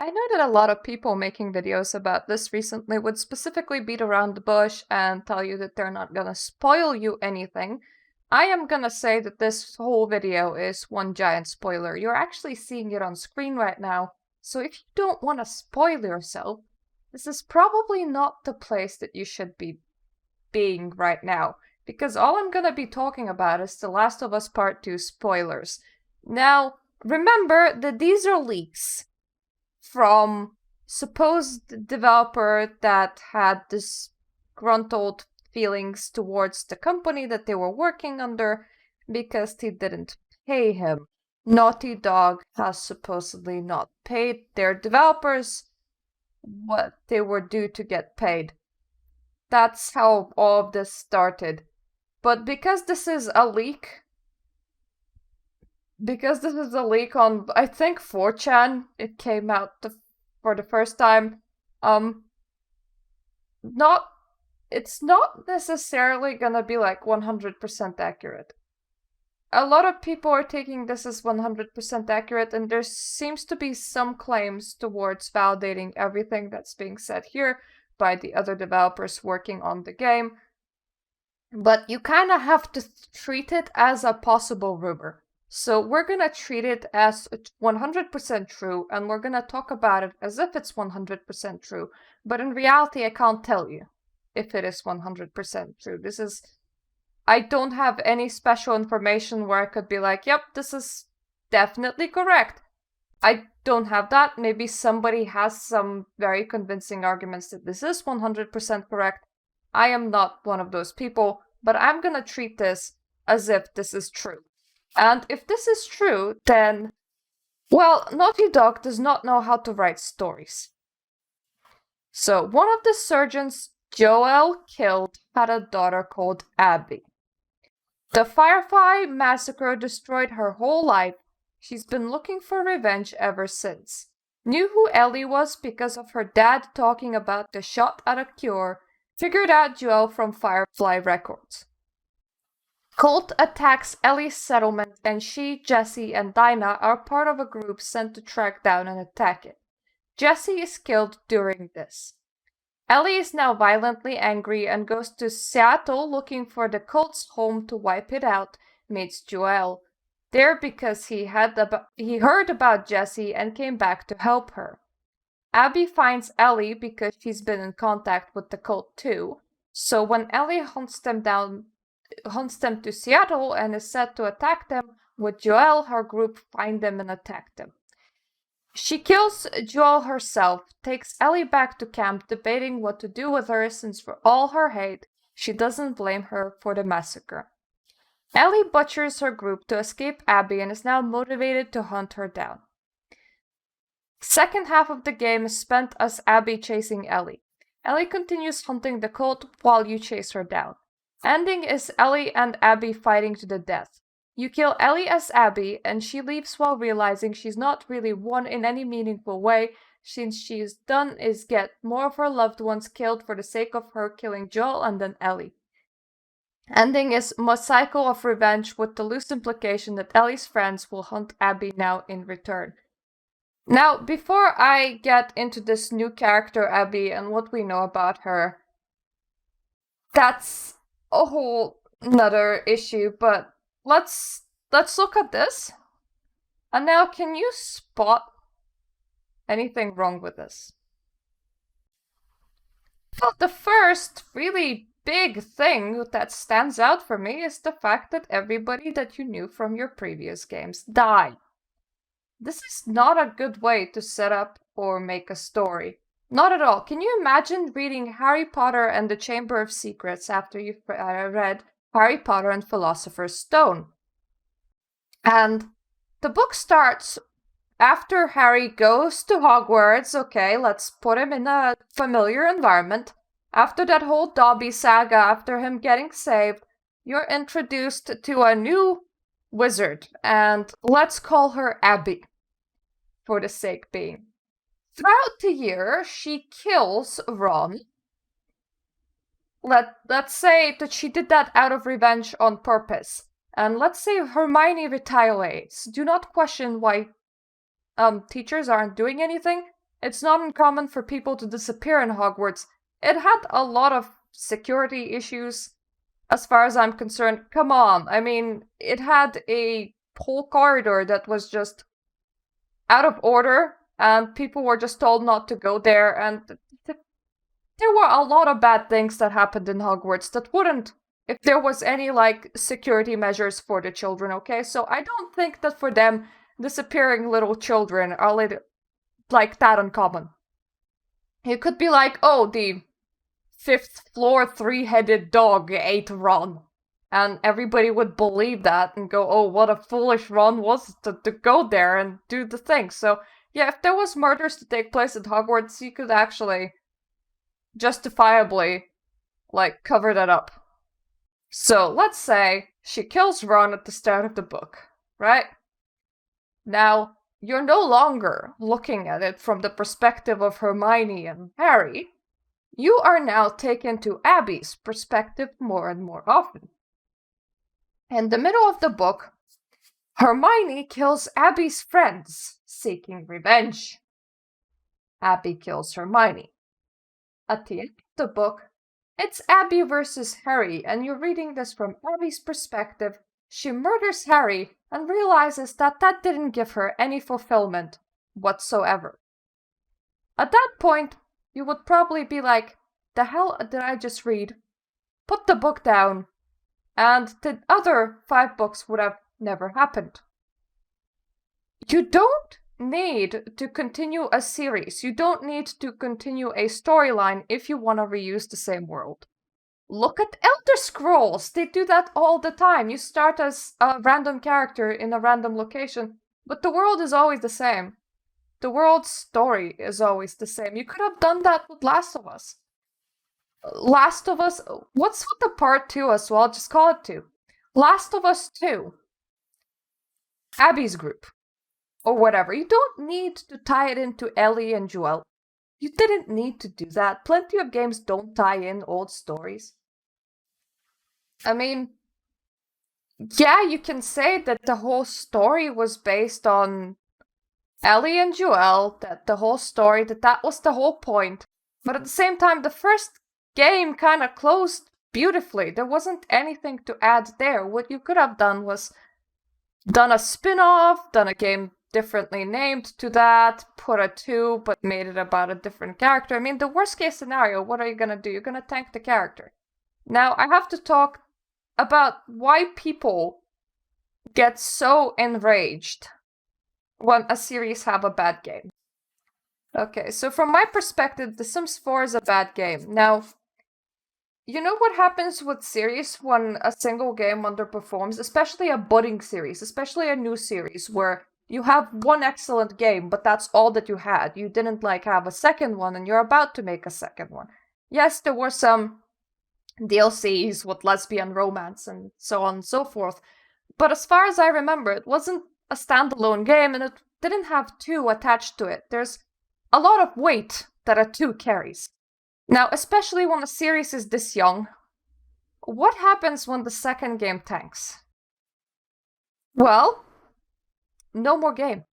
I know that a lot of people making videos about this recently would specifically beat around the bush and tell you that they're not gonna spoil you anything. I am gonna say that this whole video is one giant spoiler. You're actually seeing it on screen right now, so if you don't want to spoil yourself, this is probably not the place that you should be being right now, because all I'm gonna be talking about is The Last of Us Part 2 spoilers. Now, remember that these are leaks from supposed developer that had disgruntled feelings towards the company that they were working under because they didn't pay him. Naughty Dog has supposedly not paid their developers what they were due to get paid. That's how all of this started. But because this is a leak, on, I think, 4chan, it came out for the first time, not it's not necessarily gonna be like 100% accurate. A lot of people are taking this as 100% accurate, and there seems to be some claims towards validating everything that's being said here by the other developers working on the game. But you kind of have to treat it as a possible rumor. So we're gonna treat it as 100% true, and we're gonna talk about it as if it's 100% true. But in reality, I can't tell you if it is 100% true. I don't have any special information where I could be like, yep, this is definitely correct. I don't have that. Maybe somebody has some very convincing arguments that this is 100% correct. I am not one of those people, but I'm gonna treat this as if this is true. And if this is true, then, well, Naughty Dog does not know how to write stories. So, one of the surgeons Joel killed had a daughter called Abby. The Firefly massacre destroyed her whole life. She's been looking for revenge ever since. Knew who Ellie was because of her dad talking about the shot at a cure. Figured out Joel from Firefly Records. Colt attacks Ellie's settlement, and she, Jesse, and Dinah are part of a group sent to track down and attack it. Jesse is killed during this. Ellie is now violently angry and goes to Seattle looking for the Colt's home to wipe it out, meets Joel. There because he heard about Jesse and came back to help her. Abby finds Ellie because she's been in contact with the Colt too, so when Ellie hunts them to Seattle and is set to attack them, with Joel, her group find them and attack them. She kills Joel herself, takes Ellie back to camp, debating what to do with her since for all her hate, she doesn't blame her for the massacre. Ellie butchers her group to escape Abby and is now motivated to hunt her down. Second half of the game is spent as Abby chasing Ellie. Ellie continues hunting the Colt while you chase her down. Ending is Ellie and Abby fighting to the death. You kill Ellie as Abby, and she leaves while realizing she's not really won in any meaningful way, since she's done is get more of her loved ones killed for the sake of her killing Joel and then Ellie. Ending is a cycle of revenge with the loose implication that Ellie's friends will hunt Abby now in return. Now, before I get into this new character Abby and what we know about her, that's a whole another issue, but let's look at this. And now, can you spot anything wrong with this? Well, the first really big thing that stands out for me is the fact that everybody that you knew from your previous games died. This is not a good way to set up or make a story. Not at all. Can you imagine reading Harry Potter and the Chamber of Secrets after you've read Harry Potter and Philosopher's Stone? And the book starts after Harry goes to Hogwarts. Okay, let's put him in a familiar environment. After that whole Dobby saga, after him getting saved, you're introduced to a new wizard, and let's call her Abby, for the sake being. Throughout the year, she kills Ron. Let's say that she did that out of revenge on purpose. And let's say Hermione retaliates. Do not question why teachers aren't doing anything. It's not uncommon for people to disappear in Hogwarts. It had a lot of security issues, as far as I'm concerned. Come on, I mean, it had a whole corridor that was just out of order, and people were just told not to go there, and there were a lot of bad things that happened in Hogwarts that wouldn't if there was any, like, security measures for the children, okay? So I don't think that for them, disappearing little children are like that uncommon. It could be like, oh, the 5th floor 3-headed dog ate Ron. And everybody would believe that and go, oh, what a foolish Ron was to go there and do the thing. So, yeah, if there was murders to take place at Hogwarts, you could actually justifiably, like, cover that up. So, let's say she kills Ron at the start of the book, right? Now, you're no longer looking at it from the perspective of Hermione and Harry. You are now taken to Abby's perspective more and more often. In the middle of the book, Hermione kills Abby's friends, seeking revenge. Abby kills Hermione. At the end of the book, it's Abby versus Harry, and you're reading this from Abby's perspective. She murders Harry and realizes that that didn't give her any fulfillment whatsoever. At that point, you would probably be like, the hell did I just read? Put the book down. And the other 5 books would have never happened. You don't need to continue a series. You don't need to continue a storyline if you want to reuse the same world. Look at Elder Scrolls. They do that all the time. You start as a random character in a random location, but the world is always the same. The world's story is always the same. You could have done that with Last of Us. Last of Us, what's with the part 2 as well? Just call it 2. Last of Us 2. Abby's group. Or whatever. You don't need to tie it into Ellie and Joel. You didn't need to do that. Plenty of games don't tie in old stories. I mean, yeah, you can say that the whole story was based on Ellie and Joel, that the whole story, that was the whole point. But at the same time, the first game kind of closed beautifully. There wasn't anything to add there. What you could have done was done a spin-off, done a game differently named to that, put a 2, but made it about a different character. I mean, the worst case scenario, what are you gonna do? You're gonna tank the character. Now, I have to talk about why people get so enraged when a series have a bad game. Okay, so from my perspective, The Sims 4 is a bad game. Now, you know what happens with series when a single game underperforms, especially a budding series, especially a new series where you have one excellent game, but that's all that you had. You didn't like have a second one and you're about to make a second one. Yes, there were some DLCs with lesbian romance and so on and so forth, but as far as I remember, it wasn't a standalone game and it didn't have 2 attached to it. There's a lot of weight that a 2 carries. Now, especially when a series is this young, what happens when the second game tanks? Well, no more game.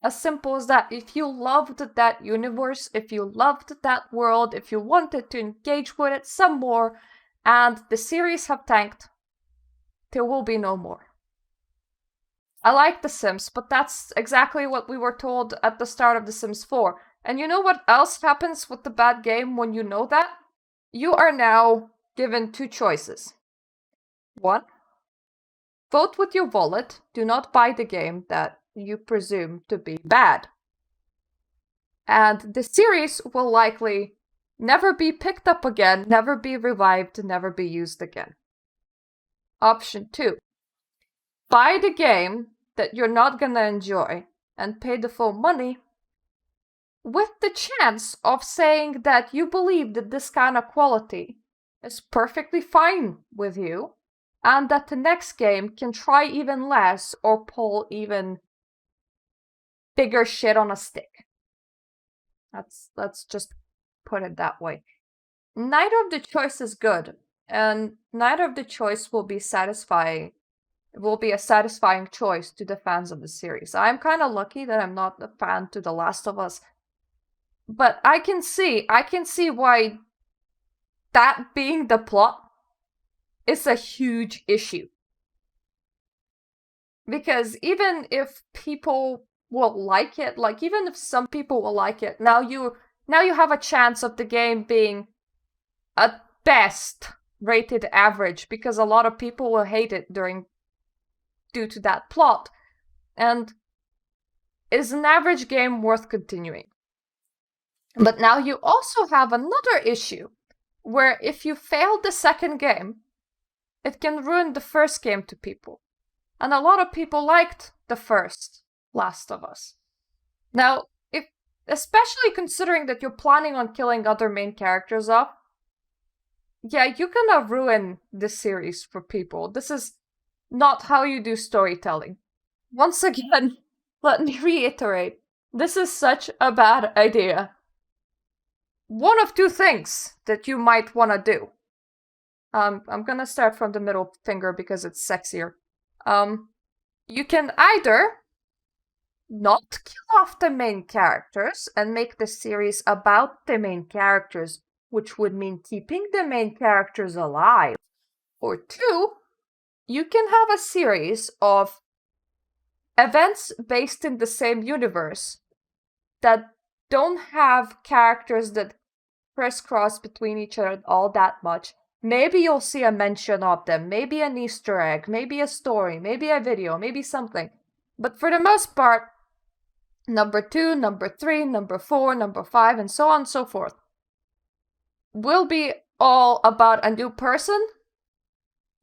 As simple as that. If you loved that universe, if you loved that world, if you wanted to engage with it some more, and the series have tanked, there will be no more. I like The Sims, but that's exactly what we were told at the start of The Sims 4. And you know what else happens with the bad game when you know that? You are now given 2 choices. 1, vote with your wallet. Do not buy the game that you presume to be bad. And the series will likely never be picked up again, never be revived, never be used again. Option 2, buy the game that you're not gonna enjoy and pay the full money with the chance of saying that you believe that this kind of quality is perfectly fine with you and that the next game can try even less or pull even bigger shit on a stick. Let's just put it that way. Neither of the choice is good, and neither of the choice will be satisfying It will be a satisfying choice to the fans of the series. I'm kind of lucky that I'm not a fan to The Last of Us, but I can see why that being the plot is a huge issue. Because even if people will like it, like even if some people will like it, now you have a chance of the game being at best rated average, because a lot of people will hate it due to that plot. And is an average game worth continuing? But now you also have another issue, where if you fail the second game, it can ruin the first game to people. And a lot of people liked the first Last of Us. Now, especially considering that you're planning on killing other main characters off, yeah, you're gonna ruin this series for people. This is not how you do storytelling. Once again, let me reiterate, this is such a bad idea. One of two things that you might want to do. I'm gonna start from the middle finger because it's sexier. You can either not kill off the main characters and make the series about the main characters, which would mean keeping the main characters alive. Or two, you can have a series of events based in the same universe that don't have characters that crisscross between each other all that much. Maybe you'll see a mention of them, maybe an Easter egg, maybe a story, maybe a video, maybe something. But for the most part, number 2, number 3, number 4, number 5, and so on and so forth will be all about a new person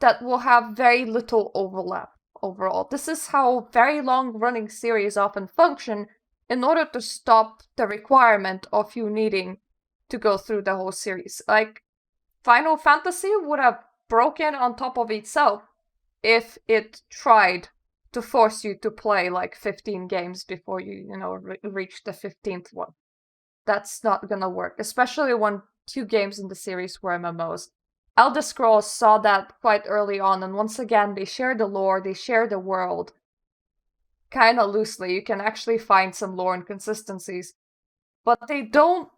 that will have very little overlap overall. This is how very long-running series often function, in order to stop the requirement of you needing to go through the whole series. Like, Final Fantasy would have broken on top of itself if it tried to force you to play like 15 games before you reach the 15th one. That's not gonna work, especially when 2 games in the series were MMOs. Elder Scrolls saw that quite early on, and once again, they share the lore, they share the world. Kinda loosely, you can actually find some lore inconsistencies. But they don't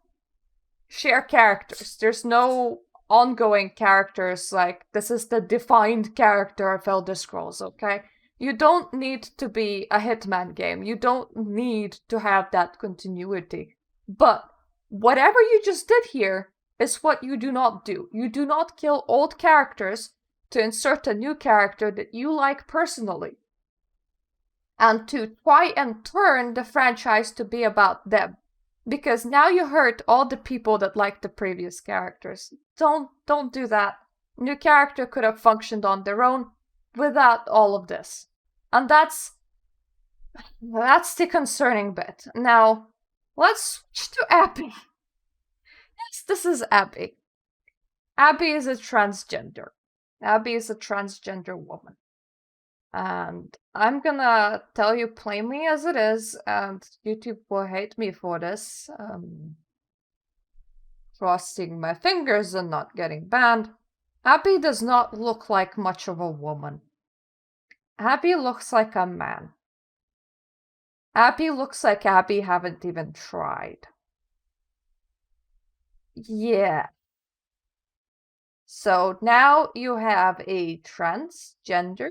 share characters. There's no ongoing characters, like, this is the defined character of Elder Scrolls, okay? You don't need to be a Hitman game. You don't need to have that continuity. But whatever you just did here is what you do not do. You do not kill old characters to insert a new character that you like personally, and to try and turn the franchise to be about them. Because now you hurt all the people that like the previous characters. Don't do that. New character could have functioned on their own without all of this. And that's the concerning bit. Now, let's switch to Abby. Yes, this is Abby. Abby is a transgender. Abby is a transgender woman. And I'm gonna tell you plainly as it is, and YouTube will hate me for this. Crossing my fingers and not getting banned. Abby does not look like much of a woman. Abby looks like a man. Abby looks like Abby haven't even tried. Yeah. So now you have a transgender.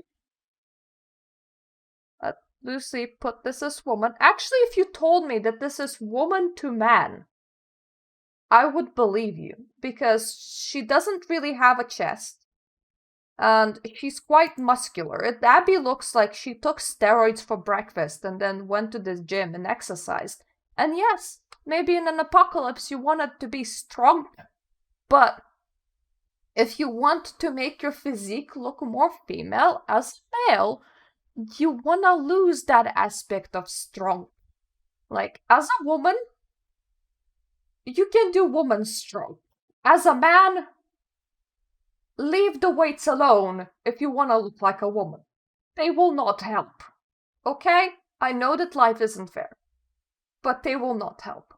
Loosely put, this is woman. Actually, if you told me that this is woman to man, I would believe you, because she doesn't really have a chest, and she's quite muscular. Abby looks like she took steroids for breakfast and then went to the gym and exercised. And yes, maybe in an apocalypse you want it to be strong, but if you want to make your physique look more female as male, you wanna lose that aspect of strong. Like, as a woman, you can do woman strong. As a man, leave the weights alone if you wanna look like a woman. They will not help. Okay? I know that life isn't fair, but they will not help.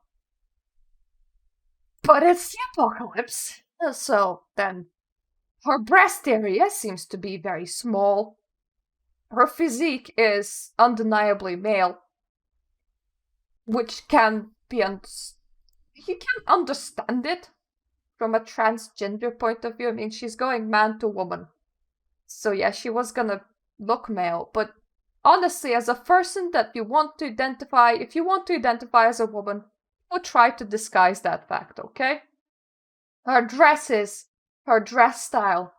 But it's the apocalypse, so then her breast area seems to be very small. her physique is undeniably male, which can be you can understand it from a transgender point of view. I mean, she's going man to woman. So yeah, she was gonna look male, but honestly, as a person that you want to identify, if you want to identify as a woman, we'll try to disguise that fact, okay? Her dresses, her dress style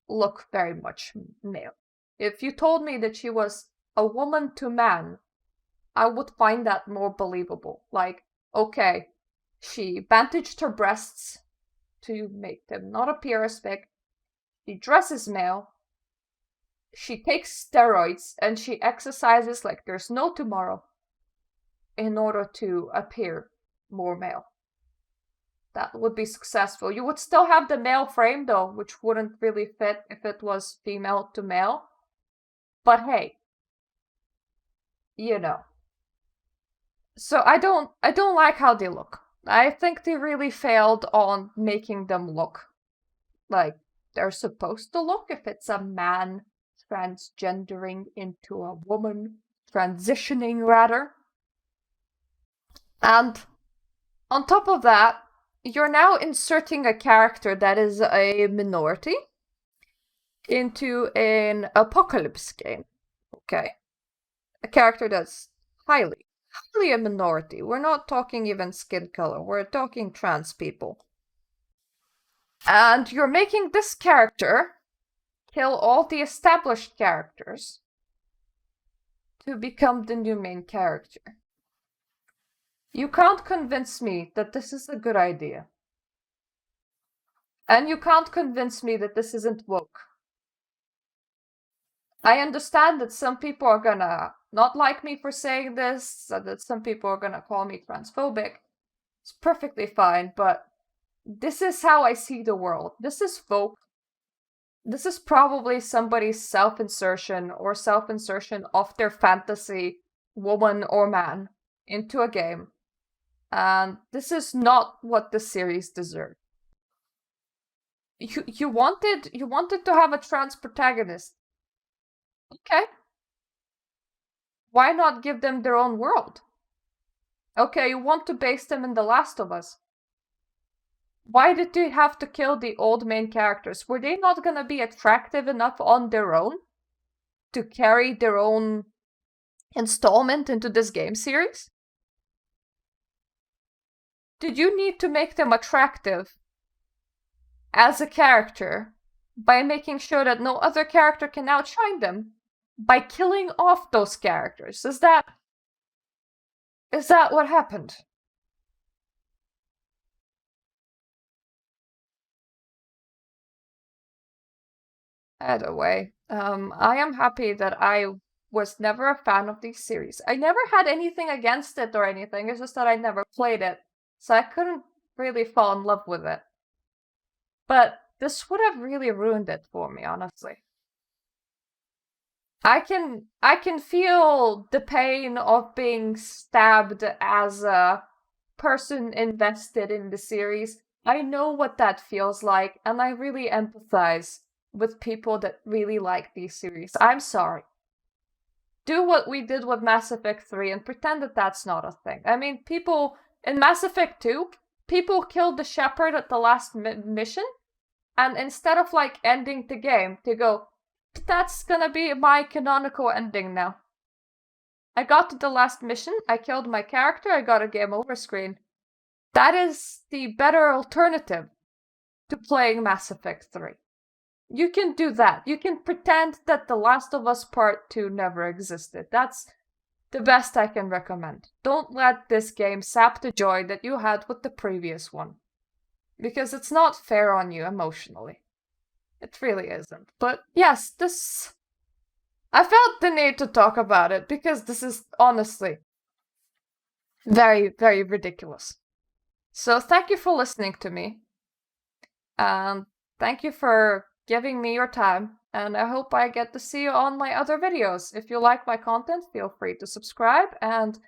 look very much male. If you told me that she was a woman to man, I would find that more believable. Like, okay, she bandaged her breasts to make them not appear as big. She dresses male. She takes steroids and she exercises like there's no tomorrow in order to appear more male. That would be successful. You would still have the male frame though, which wouldn't really fit if it was female to male. But hey, you know. So I don't like how they look. I think they really failed on making them look like they're supposed to look if it's a man transgendering into a woman, transitioning rather. And on top of that, you're now inserting a character that is a minority into an apocalypse game. Okay. A character that's highly a minority. We're not talking even skin color, we're talking trans people. And you're making this character kill all the established characters to become the new main character. You can't convince me that this is a good idea. And you can't convince me that this isn't woke. I understand that some people are gonna not like me for saying this, that some people are gonna call me transphobic. It's perfectly fine, but this is how I see the world. This is woke. This is probably somebody's self-insertion or self-insertion of their fantasy woman or man into a game. And this is not what the series deserved. You wanted to have a trans protagonist. Okay. Why not give them their own world? Okay, you want to base them in The Last of Us. Why did you have to kill the old main characters? Were they not gonna be attractive enough on their own to carry their own installment into this game series? Did you need to make them attractive as a character by making sure that no other character can outshine them by killing off those characters? Is that what happened? Either way, I am happy that I was never a fan of these series. I never had anything against it or anything, it's just that I never played it, so I couldn't really fall in love with it. But this would have really ruined it for me, honestly. I can feel the pain of being stabbed as a person invested in the series. I know what that feels like, and I really empathize with people that really like these series. I'm sorry. Do what we did with Mass Effect 3 and pretend that that's not a thing. I mean, people in Mass Effect 2, people killed the Shepard at the last mission, and instead of like ending the game, they go, that's gonna be my canonical ending now. I got to the last mission, I killed my character, I got a game over screen. That is the better alternative to playing Mass Effect 3. You can do that. You can pretend that The Last of Us Part 2 never existed. That's the best I can recommend. Don't let this game sap the joy that you had with the previous one. Because it's not fair on you emotionally. It really isn't. But yes, I felt the need to talk about it because this is honestly very, very ridiculous. So thank you for listening to me. And thank you for giving me your time, and I hope I get to see you on my other videos. If you like my content, feel free to subscribe, and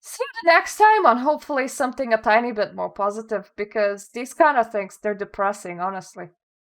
see you the next time on hopefully something a tiny bit more positive, because these kind of things, they're depressing, honestly.